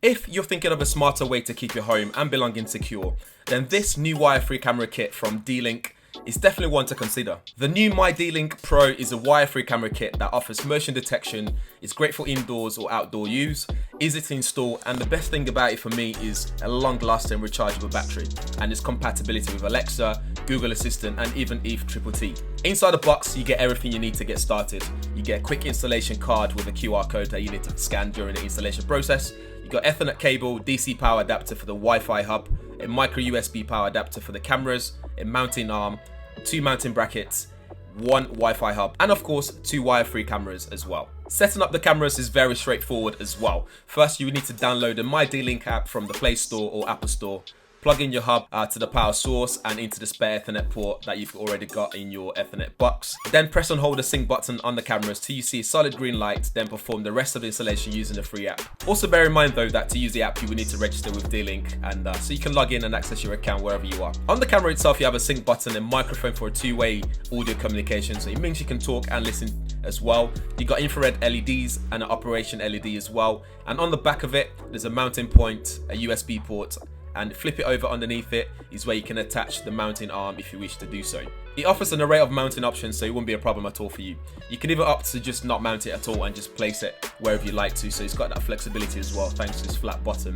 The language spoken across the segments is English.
If you're thinking of a smarter way to keep your home and belongings secure, then this new wire-free camera kit from D-Link is definitely one to consider. The new mydlink Pro is a wire-free camera kit that offers motion detection, is great for indoors or outdoor use, easy to install, and the best thing about it for me is a long-lasting rechargeable battery and its compatibility with Alexa, Google Assistant, and even Eve T. Inside the box, you get everything you need to get started. You get a quick installation card with a QR code that you need to scan during the installation process. You got Ethernet cable, DC power adapter for the Wi-Fi hub, a micro USB power adapter for the cameras, a mounting arm, 2 mounting brackets, 1 Wi-Fi hub, and of course 2 wire-free cameras as well. Setting up the cameras is very straightforward as well. First, you will need to download the mydlink app from the Play Store or Apple Store. Plug in your hub to the power source and into the spare Ethernet port that you've already got in your Ethernet box. Then press and hold the sync button on the cameras till you see a solid green light, then perform the rest of the installation using the free app. Also bear in mind though that to use the app you will need to register with D-Link, and so you can log in and access your account wherever you are. On the camera itself you have a sync button and microphone for a two-way audio communication, so it means you can talk and listen as well. You got infrared LEDs and an operation LED as well, and on the back of it there's a mounting point, a USB port, and flip it over underneath it is where you can attach the mounting arm if you wish to do so. It offers an array of mounting options, so it won't be a problem at all for you. You can either opt to just not mount it at all and just place it wherever you like to, so it's got that flexibility as well thanks to this flat bottom.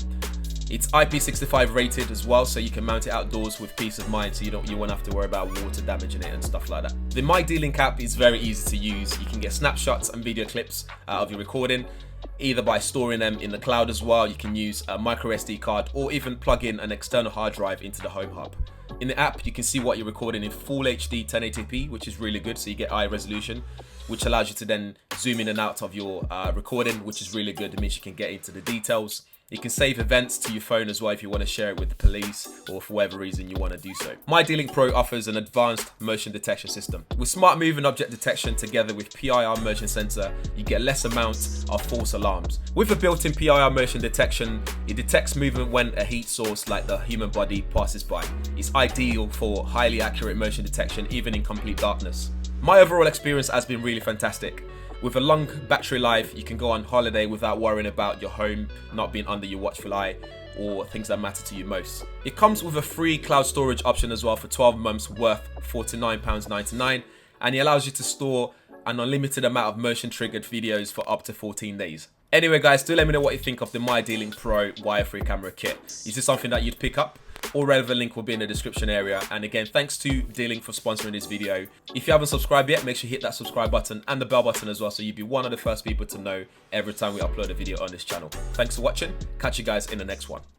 It's IP65 rated as well, so you can mount it outdoors with peace of mind, so you won't have to worry about water damaging it and stuff like that. The mydlink app is very easy to use. You can get snapshots and video clips of your recording, either by storing them in the cloud as well. You can use a microsd card or even plug in an external hard drive into the home hub. In the app you can see what you're recording in full HD 1080p, which is really good, so you get high resolution, which allows you to then zoom in and out of your recording, which is really good. It means you can get into the details. You can save events to your phone as well if you want to share it with the police or for whatever reason you want to do so. mydlink Pro offers an advanced motion detection system. With smart moving object detection together with PIR motion sensor, you get less amounts of false alarms. With a built-in PIR motion detection, it detects movement when a heat source like the human body passes by. It's ideal for highly accurate motion detection even in complete darkness. My overall experience has been really fantastic. With a long battery life, you can go on holiday without worrying about your home not being under your watchful eye or things that matter to you most. It comes with a free cloud storage option as well for 12 months worth £49.99, and it allows you to store an unlimited amount of motion triggered videos for up to 14 days. Anyway guys, do let me know what you think of the mydlink Pro wire-free camera kit. Is this something that you'd pick up? All relevant link will be in the description area. And again, thanks to D-Link for sponsoring this video. If you haven't subscribed yet, make sure you hit that subscribe button and the bell button as well, so you'll be one of the first people to know every time we upload a video on this channel. Thanks for watching. Catch you guys in the next one.